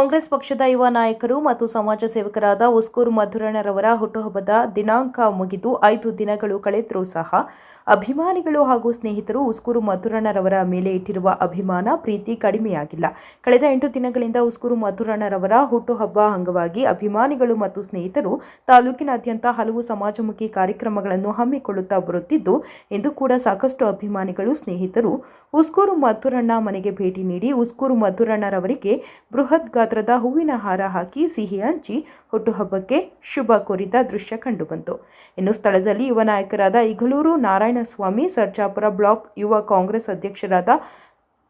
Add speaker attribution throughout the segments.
Speaker 1: ಕಾಂಗ್ರೆಸ್ ಪಕ್ಷದ ಯುವ ನಾಯಕರು ಮತ್ತು ಸಮಾಜ ಸೇವಕರಾದ ಉಸ್ಕೂರು ಮಧುರಣ್ಣರವರ ಹುಟ್ಟುಹಬ್ಬದ ದಿನಾಂಕ ಮುಗಿದು 5 ದಿನಗಳು ಕಳೆದರೂ ಸಹ ಅಭಿಮಾನಿಗಳು ಹಾಗೂ ಸ್ನೇಹಿತರು ಉಸ್ಕೂರು ಮಧುರಣ್ಣರವರ ಮೇಲೆ ಇಟ್ಟಿರುವ ಅಭಿಮಾನ, ಪ್ರೀತಿ ಕಡಿಮೆಯಾಗಿಲ್ಲ. ಕಳೆದ 8 ದಿನಗಳಿಂದ ಉಸ್ಕೂರು ಮಧುರಣ್ಣರವರ ಹುಟ್ಟುಹಬ್ಬ ಅಂಗವಾಗಿ ಅಭಿಮಾನಿಗಳು ಮತ್ತು ಸ್ನೇಹಿತರು ತಾಲೂಕಿನಾದ್ಯಂತ ಹಲವು ಸಮಾಜಮುಖಿ ಕಾರ್ಯಕ್ರಮಗಳನ್ನು ಹಮ್ಮಿಕೊಳ್ಳುತ್ತಾ ಬರುತ್ತಿದ್ದು, ಇಂದು ಕೂಡ ಸಾಕಷ್ಟು ಅಭಿಮಾನಿಗಳು, ಸ್ನೇಹಿತರು ಉಸ್ಕೂರು ಮಧುರಣ್ಣ ಮನೆಗೆ ಭೇಟಿ ನೀಡಿ ಉಸ್ಕೂರು ಮಧುರಣ್ಣರವರಿಗೆ ಬೃಹತ್ ಗಾತ್ರದ ಹೂವಿನ ಹಾರ ಹಾಕಿ ಸಿಹಿ ಹಂಚಿ ಹುಟ್ಟುಹಬ್ಬಕ್ಕೆ ಶುಭ ಕೋರಿದ ದೃಶ್ಯ ಕಂಡುಬಂತು. ಇನ್ನು ಸ್ಥಳದಲ್ಲಿ ಯುವ ನಾಯಕರಾದ ಇಗಲೂರು ನಾರಾಯಣಸ್ವಾಮಿ, ಸರ್ಜಾಪುರ ಬ್ಲಾಕ್ ಯುವ ಕಾಂಗ್ರೆಸ್ ಅಧ್ಯಕ್ಷರಾದ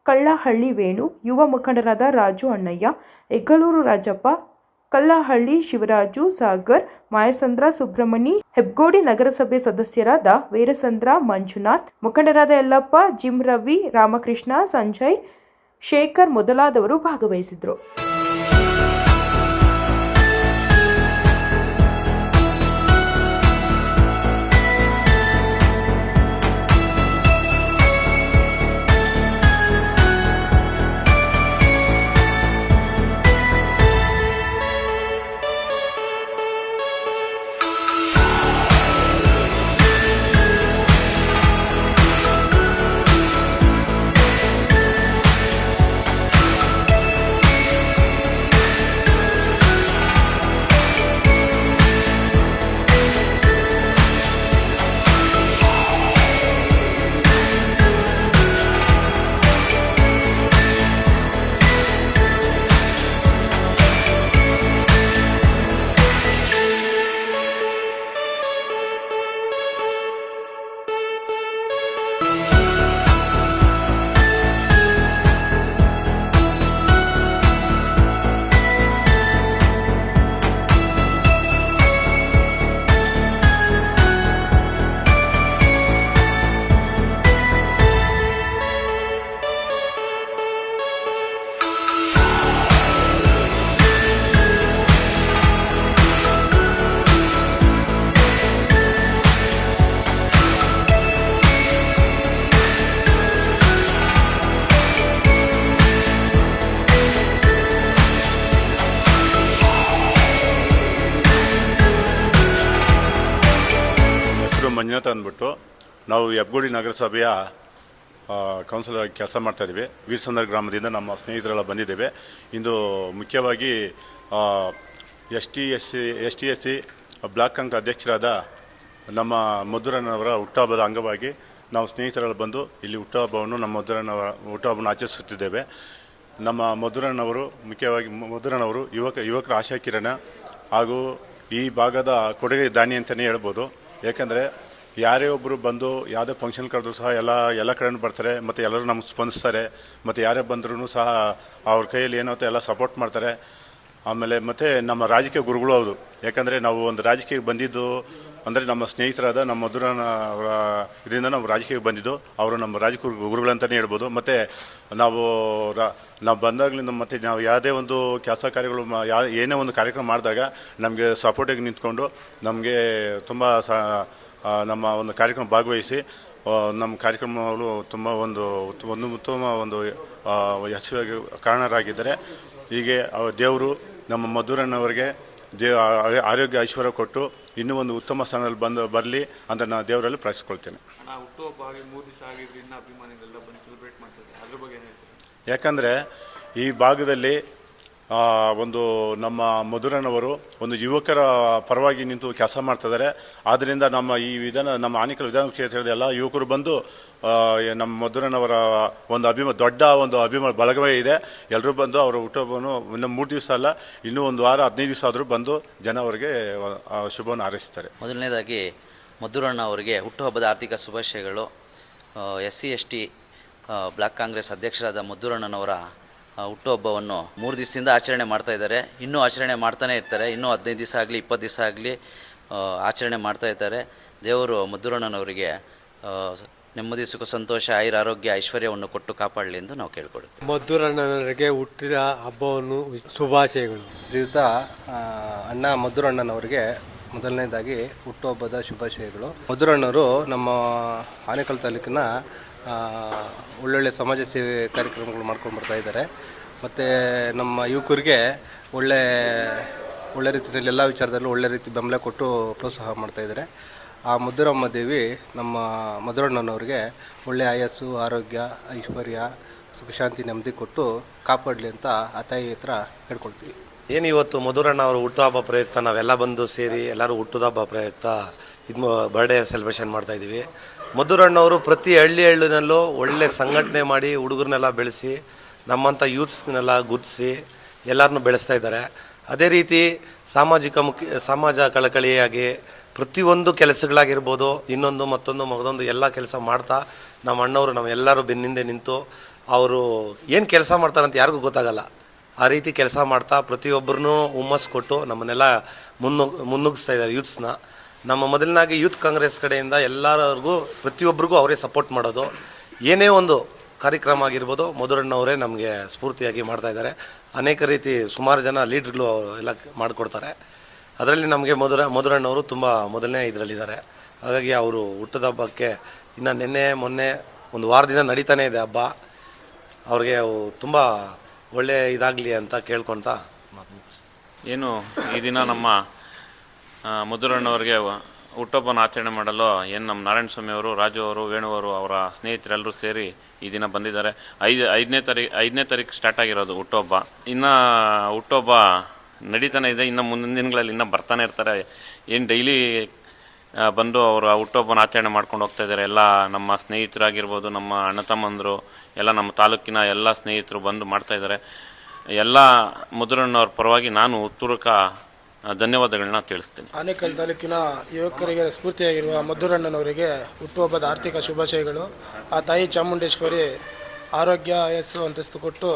Speaker 1: ಕಳ್ಳಹಳ್ಳಿ ವೇಣು, ಯುವ ಮುಖಂಡರಾದ ರಾಜು ಅಣ್ಣಯ್ಯ, ಇಗಲೂರು ರಾಜಪ್ಪ, ಕಲ್ಲಹಳ್ಳಿ ಶಿವರಾಜು, ಸಾಗರ್, ಮಾಯಸಂದ್ರ ಸುಬ್ರಹ್ಮಣಿ, ಹೆಬ್ಗೋಡಿ ನಗರಸಭೆ ಸದಸ್ಯರಾದ ವೀರಸಂದ್ರ ಮಂಜುನಾಥ್, ಮುಖಂಡರಾದ ಯಲ್ಲಪ್ಪ, ಜಿಮ್ ರವಿ, ರಾಮಕೃಷ್ಣ, ಸಂಜಯ್, ಶೇಖರ್ ಮೊದಲಾದವರು ಭಾಗವಹಿಸಿದ್ರು.
Speaker 2: ಮಂಜುನಾಥ್ ಅಂದ್ಬಿಟ್ಟು ನಾವು ಹೆಬ್ಗೋಡಿ ನಗರಸಭೆಯ ಕೌನ್ಸಿಲರ್ ಕೆಲಸ ಮಾಡ್ತಾಯಿದ್ದೀವಿ. ವೀರಸಂದ್ರ ಗ್ರಾಮದಿಂದ ನಮ್ಮ ಸ್ನೇಹಿತರೆಲ್ಲ ಬಂದಿದ್ದೇವೆ. ಇಂದು ಮುಖ್ಯವಾಗಿ S T S C block Congress ಅಧ್ಯಕ್ಷರಾದ ನಮ್ಮ ಮಧುರಣ್ಣವರ ಹುಟ್ಟುಹಬ್ಬದ ಅಂಗವಾಗಿ ನಾವು ಸ್ನೇಹಿತರೆಲ್ಲ ಬಂದು ಇಲ್ಲಿ ಹುಟ್ಟುಹಬ್ಬವನ್ನು ನಮ್ಮ ಹುಟ್ಟುಹಬ್ಬವನ್ನು ಆಚರಿಸುತ್ತಿದ್ದೇವೆ. ನಮ್ಮ ಮಧುರಣ್ಣವರು ಮುಖ್ಯವಾಗಿ ಯುವಕರ ಆಶಾ ಕಿರಣ ಹಾಗೂ ಈ ಭಾಗದ ಕೊಡುಗೆ ದಾನಿ ಅಂತಲೇ ಹೇಳ್ಬೋದು. ಯಾಕಂದರೆ ಯಾರೇ ಒಬ್ಬರು ಬಂದು ಯಾವುದೇ ಫಂಕ್ಷನ್ ಕರೆದ್ರೂ ಸಹ ಎಲ್ಲ ಕಡೆಯೂ ಬರ್ತಾರೆ ಮತ್ತು ಎಲ್ಲರೂ ನಮ್ಗೆ ಸ್ಪಂದಿಸ್ತಾರೆ. ಮತ್ತು ಯಾರೇ ಬಂದ್ರೂ ಸಹ ಅವ್ರ ಕೈಯಲ್ಲಿ ಏನಾಗುತ್ತೆ ಎಲ್ಲ ಸಪೋರ್ಟ್ ಮಾಡ್ತಾರೆ. ಆಮೇಲೆ ಮತ್ತು ನಮ್ಮ ರಾಜಕೀಯ ಗುರುಗಳು ಹೌದು. ಯಾಕಂದರೆ ನಾವು ಒಂದು ರಾಜಕೀಯಕ್ಕೆ ಬಂದಿದ್ದು ಅಂದರೆ ನಮ್ಮ ಸ್ನೇಹಿತರಾದ ನಮ್ಮ ಮಧುರಣ್ಣ ಅವರ ಇದರಿಂದ ನಾವು ರಾಜಕೀಯಕ್ಕೆ ಬಂದಿದ್ದು. ಅವರು ನಮ್ಮ ರಾಜಕೀಯ ಗುರುಗಳಂತಲೇ ಹೇಳ್ಬೋದು. ಮತ್ತು ನಾವು ಬಂದಾಗಲಿಂದ ಮತ್ತು ನಾವು ಯಾವುದೇ ಒಂದು ಕೆಲಸ ಕಾರ್ಯಗಳು ಏನೇ ಒಂದು ಕಾರ್ಯಕ್ರಮ ಮಾಡಿದಾಗ ನಮಗೆ ಸಪೋರ್ಟಿಗೆ ನಿಂತ್ಕೊಂಡು ನಮಗೆ ತುಂಬ ನಮ್ಮ ಒಂದು ಕಾರ್ಯಕ್ರಮ ಭಾಗವಹಿಸಿ ನಮ್ಮ ಕಾರ್ಯಕ್ರಮಗಳು ತುಂಬ ಒಂದು ಉತ್ತಮ ಒಂದು ಯಶಸ್ವಿಯಾಗಿ ಕಾರಣರಾಗಿದ್ದಾರೆ. ಹೀಗೆ ದೇವರು ನಮ್ಮ ಮಧುರಣ್ಣವರಿಗೆ ಆರೋಗ್ಯ ಐಶ್ವರ್ಯ ಕೊಟ್ಟು ಇನ್ನೂ ಒಂದು ಉತ್ತಮ ಸ್ಥಾನದಲ್ಲಿ ಬರಲಿ ಅಂತ ನಾನು ದೇವರಲ್ಲಿ ಪ್ರಾರ್ಥಿಸ್ಕೊಳ್ತೇನೆ. ಯಾಕಂದರೆ ಈ ಭಾಗದಲ್ಲಿ ಒಂದು ನಮ್ಮ ಮಧುರಣ್ಣವರು ಒಂದು ಯುವಕರ ಪರವಾಗಿ ನಿಂತು ಕೆಲಸ ಮಾಡ್ತಿದ್ದಾರೆ. ಆದ್ದರಿಂದ ನಮ್ಮ ಆನೇಕಲ್ ವಿಧಾನ ಕ್ಷೇತ್ರದ ಎಲ್ಲ ಯುವಕರು ಬಂದು ನಮ್ಮ ಮಧುರಣ್ಣವರ ಒಂದು ದೊಡ್ಡ ಒಂದು ಅಭಿಮಾನ ಬಳಗವೇ ಇದೆ. ಎಲ್ಲರೂ ಬಂದು ಅವರ ಹುಟ್ಟುಹಬ್ಬವನ್ನು ಇನ್ನು 3 ದಿವಸ ಅಲ್ಲ, ಇನ್ನೂ ಒಂದು ವಾರ 15 ದಿವಸ ಆದರೂ ಬಂದು ಜನ ಅವರಿಗೆ ಶುಭವನ್ನು ಹಾರೈಸ್ತಾರೆ.
Speaker 3: ಮೊದಲನೇದಾಗಿ ಮಧುರಣ್ಣ ಅವರಿಗೆ ಹುಟ್ಟುಹಬ್ಬದ ಆರ್ಥಿಕ ಶುಭಾಶಯಗಳು. SC ST ಬ್ಲಾಕ್ ಕಾಂಗ್ರೆಸ್ ಅಧ್ಯಕ್ಷರಾದ ಮಧುರಣ್ಣನವರ ಹುಟ್ಟುಹಬ್ಬವನ್ನು 3 ದಿವಸದಿಂದ ಆಚರಣೆ ಮಾಡ್ತಾ ಇದ್ದಾರೆ. ಇನ್ನೂ ಆಚರಣೆ ಮಾಡ್ತಾನೆ ಇರ್ತಾರೆ. ಇನ್ನೂ 15 ದಿವಸ ಆಗಲಿ 20 ದಿವಸ ಆಗಲಿ ಆಚರಣೆ ಮಾಡ್ತಾ ಇದ್ದಾರೆ. ದೇವರು ಮಧುರಣ್ಣನವರಿಗೆ ನೆಮ್ಮದಿ, ಸುಖ, ಸಂತೋಷ, ಆರೋಗ್ಯ, ಐಶ್ವರ್ಯವನ್ನು ಕೊಟ್ಟು ಕಾಪಾಡಲಿ ಎಂದು ನಾವು ಕೇಳ್ಕೊಡುತ್ತೇವೆ.
Speaker 4: ಮಧುರಣ್ಣನವರಿಗೆ ಹುಟ್ಟಿದ ಹಬ್ಬವನ್ನು ಶುಭಾಶಯಗಳು.
Speaker 5: ಶ್ರೀಯುತ ಅಣ್ಣ ಮಧುರಣ್ಣನವರಿಗೆ ಮೊದಲನೇದಾಗಿ ಹುಟ್ಟುಹಬ್ಬದ ಶುಭಾಶಯಗಳು. ಮಧುರಣ್ಣವರು ನಮ್ಮ ಆನೇಕಲ್ ತಾಲೂಕಿನ ಒಳ್ಳೊಳ್ಳೆ ಸಮಾಜ ಸೇವೆ ಕಾರ್ಯಕ್ರಮಗಳು ಮಾಡ್ಕೊಂಡು ಬರ್ತಾ ಇದ್ದಾರೆ. ಮತ್ತು ನಮ್ಮ ಯುವಕರಿಗೆ ಒಳ್ಳೆ ರೀತಿಯಲ್ಲಿ ಎಲ್ಲ ವಿಚಾರದಲ್ಲೂ ಒಳ್ಳೆ ರೀತಿ ಬೆಂಬಲ ಕೊಟ್ಟು ಪ್ರೋತ್ಸಾಹ ಮಾಡ್ತಾಯಿದ್ದಾರೆ. ಆ ಮುದ್ದುರಮ್ಮ ದೇವಿ ನಮ್ಮ ಮಧುರಣ್ಣನವ್ರಿಗೆ ಒಳ್ಳೆಯ ಆಯಸ್ಸು, ಆರೋಗ್ಯ, ಐಶ್ವರ್ಯ, ಸುಖ ಶಾಂತಿ, ನೆಮ್ಮದಿ ಕೊಟ್ಟು ಕಾಪಾಡಲಿ ಅಂತ ಆ ತಾಯಿ ಹತ್ರ ಕೇಳ್ಕೊಳ್ತೀವಿ.
Speaker 6: ಏನು ಇವತ್ತು ಮಧುರಣ್ಣ ಅವರು ಹುಟ್ಟುಹಬ್ಬ ಪ್ರಯುಕ್ತ ನಾವೆಲ್ಲ ಬಂದು ಸೇರಿ ಎಲ್ಲರೂ ಹುಟ್ಟುಹಬ್ಬ ಪ್ರಯುಕ್ತ ಬರ್ಡೇ ಸೆಲೆಬ್ರೇಷನ್ ಮಾಡ್ತಾ ಇದ್ದೀವಿ. ಮಧುರಣ್ಣವರು ಪ್ರತಿ ಹಳ್ಳಿನಲ್ಲೂ ಒಳ್ಳೆ ಸಂಘಟನೆ ಮಾಡಿ ಹುಡುಗರನ್ನೆಲ್ಲ ಬೆಳೆಸಿ ನಮ್ಮಂಥ ಯೂತ್ಸ್ನೆಲ್ಲ ಗುರುತಿಸಿ ಎಲ್ಲರನ್ನೂ ಬೆಳೆಸ್ತಾ ಇದ್ದಾರೆ. ಅದೇ ರೀತಿ ಸಮಾಜ ಕಳಕಳಿಯಾಗಿ ಪ್ರತಿಯೊಂದು ಕೆಲಸಗಳಾಗಿರ್ಬೋದು, ಇನ್ನೊಂದು ಮತ್ತೊಂದು ಎಲ್ಲ ಕೆಲಸ ಮಾಡ್ತಾ ನಮ್ಮ ಅಣ್ಣವರು ನಾವೆಲ್ಲರೂ ಬೆನ್ನಿಂದೆ ನಿಂತು ಅವರು ಏನು ಕೆಲಸ ಮಾಡ್ತಾರಂತ ಯಾರಿಗೂ ಗೊತ್ತಾಗಲ್ಲ. ಆ ರೀತಿ ಕೆಲಸ ಮಾಡ್ತಾ ಪ್ರತಿಯೊಬ್ಬರನ್ನೂ ಹುಮ್ಮಸ್ಸು ಕೊಟ್ಟು ನಮ್ಮನ್ನೆಲ್ಲ ಮುನ್ನುಗ್ಗಿಸ್ತಾ ಇದ್ದಾರೆ ಯೂತ್ಸ್ನ. ನಮ್ಮ ಮೊದಲನಾಗಿ ಯೂತ್ ಕಾಂಗ್ರೆಸ್ ಕಡೆಯಿಂದ ಎಲ್ಲರಿಗೂ ಪ್ರತಿಯೊಬ್ಬರಿಗೂ ಅವರೇ ಸಪೋರ್ಟ್ ಮಾಡೋದು. ಏನೇ ಒಂದು ಕಾರ್ಯಕ್ರಮ ಆಗಿರ್ಬೋದು ಮಧುರಣ್ಣವರೇ ನಮಗೆ ಸ್ಫೂರ್ತಿಯಾಗಿ ಮಾಡ್ತಾಯಿದ್ದಾರೆ. ಅನೇಕ ರೀತಿ ಸುಮಾರು ಜನ ಲೀಡ್ರ್ಗಳು ಎಲ್ಲ ಮಾಡಿಕೊಡ್ತಾರೆ. ಅದರಲ್ಲಿ ನಮಗೆ ಮಧುರಣ್ಣವರು ತುಂಬ ಮೊದಲನೇ ಇದರಲ್ಲಿದ್ದಾರೆ. ಹಾಗಾಗಿ ಅವರು ಹುಟ್ಟದ ಹಬ್ಬಕ್ಕೆ ಇನ್ನು ನಿನ್ನೆ ಮೊನ್ನೆ ಒಂದು ವಾರದಿಂದ ನಡೀತಾನೆ ಇದೆ ಹಬ್ಬ. ಅವ್ರಿಗೆ ತುಂಬ ಒಳ್ಳೆ ಇದಾಗಲಿ ಅಂತ ಕೇಳ್ಕೊತಾ
Speaker 7: ಏನು ಈ ದಿನ ನಮ್ಮ ಮಧುರಣ್ಣವ್ರಿಗೆ ಹುಟ್ಟುಹಬ್ಬನ ಆಚರಣೆ ಮಾಡಲು ಏನು ನಮ್ಮ ನಾರಾಯಣ ಸ್ವಾಮಿ ಅವರು, ರಾಜು ಅವರು, ವೇಣು ಅವರು ಅವರ ಸ್ನೇಹಿತರೆಲ್ಲರೂ ಸೇರಿ ಈ ದಿನ ಬಂದಿದ್ದಾರೆ. ಐದನೇ ತಾರೀಕು ಸ್ಟಾರ್ಟ್ ಆಗಿರೋದು ಹುಟ್ಟುಹಬ್ಬ. ಇನ್ನು ಹುಟ್ಟುಹಬ್ಬ ನಡೀತಾನೆ ಇದೆ. ಇನ್ನು ಮುಂದಿನ ದಿನಗಳಲ್ಲಿ ಇನ್ನೂ ಬರ್ತಾನೆ ಇರ್ತಾರೆ. ಏನು ಡೈಲಿ ಬಂದು ಅವರ ಹುಟ್ಟುಹಬ್ಬನ ಆಚರಣೆ ಮಾಡ್ಕೊಂಡು ಹೋಗ್ತಾ ಇದ್ದಾರೆ. ಎಲ್ಲ ನಮ್ಮ ಸ್ನೇಹಿತರಾಗಿರ್ಬೋದು, ನಮ್ಮ ಅಣ್ಣ ತಮ್ಮಂದರು, ಎಲ್ಲ ನಮ್ಮ ತಾಲೂಕಿನ ಎಲ್ಲ ಸ್ನೇಹಿತರು ಬಂದು ಮಾಡ್ತಾ ಇದ್ದಾರೆ. ಎಲ್ಲ ಮಧುರಣ್ಣವ್ರ ಪರವಾಗಿ ನಾನು ಉತ್ತೂರ್ಕ ಧನ್ಯವಾದಗಳನ್ನ ತಿಳಿಸ್ತೀನಿ.
Speaker 8: ಆನೇಕಲ್ ತಾಲೂಕಿನ ಯುವಕರಿಗೆ ಸ್ಫೂರ್ತಿಯಾಗಿರುವ ಮಧುರಣ್ಣನವರಿಗೆ ಹುಟ್ಟುಹಬ್ಬದ ಆರ್ಥಿಕ ಶುಭಾಶಯಗಳು. ಆ ತಾಯಿ ಚಾಮುಂಡೇಶ್ವರಿ ಆರೋಗ್ಯ, ಯಶಸ್ಸು, ಅಂತಸ್ತು ಕೊಟ್ಟು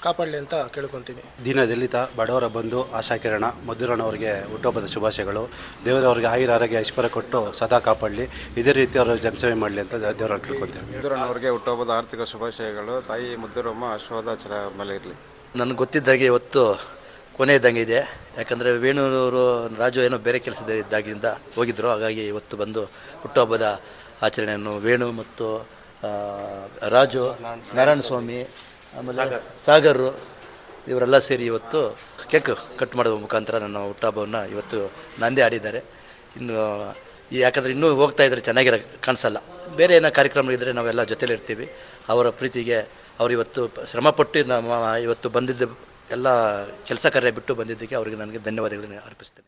Speaker 8: ಕಾಪಾಡಲಿ ಅಂತ ಕೇಳ್ಕೊತೀನಿ.
Speaker 9: ದೀನದಲಿತ ಬಡವರ ಬಂಧು ಆಶಾಕಿರಣ ಮಧುರಣ್ಣವರಿಗೆ ಹುಟ್ಟುಹಬ್ಬದ ಶುಭಾಶಯಗಳು. ದೇವರವರಿಗೆ ಆಯುರ ಆರೋಗ್ಯ ಐಶ್ವರ್ಯ ಕೊಟ್ಟು ಸದಾ ಕಾಪಾಡಲಿ. ಇದೇ ರೀತಿ ಅವರು ಜನಸೇವೆ ಮಾಡಲಿ ಅಂತ ದೇವರವ್ರು ಕೇಳ್ಕೊತೀವಿ.
Speaker 10: ಮಧುರಣ್ಣವರಿಗೆ ಹುಟ್ಟುಹಬ್ಬದ ಆರ್ಥಿಕ ಶುಭಾಶಯಗಳು. ತಾಯಿ ಮಧುರಮ್ಮ ಆಶೀರ್ವಾದ ಮೇಲೆ ಇರಲಿ.
Speaker 3: ನನಗೆ ಗೊತ್ತಿದ್ದಾಗೆ ಇವತ್ತು ಕೊನೆ ಇದ್ದಂಗೆ ಇದೆ. ಯಾಕಂದರೆ ವೇಣೂರವರು, ರಾಜು ಏನೋ ಬೇರೆ ಕೆಲಸದ ಇದ್ದಾಗಿಂದ ಹೋಗಿದ್ದರು. ಹಾಗಾಗಿ ಇವತ್ತು ಬಂದು ಹುಟ್ಟುಹಬ್ಬದ ಆಚರಣೆಯನ್ನು ವೇಣು ಮತ್ತು ರಾಜು, ನಾರಾಯಣ ಸ್ವಾಮಿ, ಆಮೇಲೆ ಸಾಗರ್ ಇವರೆಲ್ಲ ಸೇರಿ ಇವತ್ತು ಕೇಕ್ ಕಟ್ ಮಾಡುವ ಮುಖಾಂತರ ನನ್ನ ಹುಟ್ಟುಹಬ್ಬವನ್ನು ಇವತ್ತು ನಂದೇ ಆಡಿದ್ದಾರೆ. ಇನ್ನು ಯಾಕಂದರೆ ಇನ್ನೂ ಹೋಗ್ತಾ ಇದ್ದರೆ ಚೆನ್ನಾಗಿರೋ ಕಾಣಿಸಲ್ಲ. ಬೇರೆ ಏನೋ ಕಾರ್ಯಕ್ರಮ ಇದ್ದರೆ ನಾವೆಲ್ಲ ಜೊತೆಲಿರ್ತೀವಿ. ಅವರ ಪ್ರೀತಿಗೆ ಅವರು ಇವತ್ತು ಶ್ರಮಪಟ್ಟು ಇವತ್ತು ಬಂದಿದ್ದ ಎಲ್ಲ ಕೆಲಸ ಕಾರ್ಯ ಬಿಟ್ಟು ಬಂದಿದ್ದಕ್ಕೆ ಅವರಿಗೆ ನನಗೆ ಧನ್ಯವಾದಗಳನ್ನು ಅರ್ಪಿಸ್ತೇನೆ.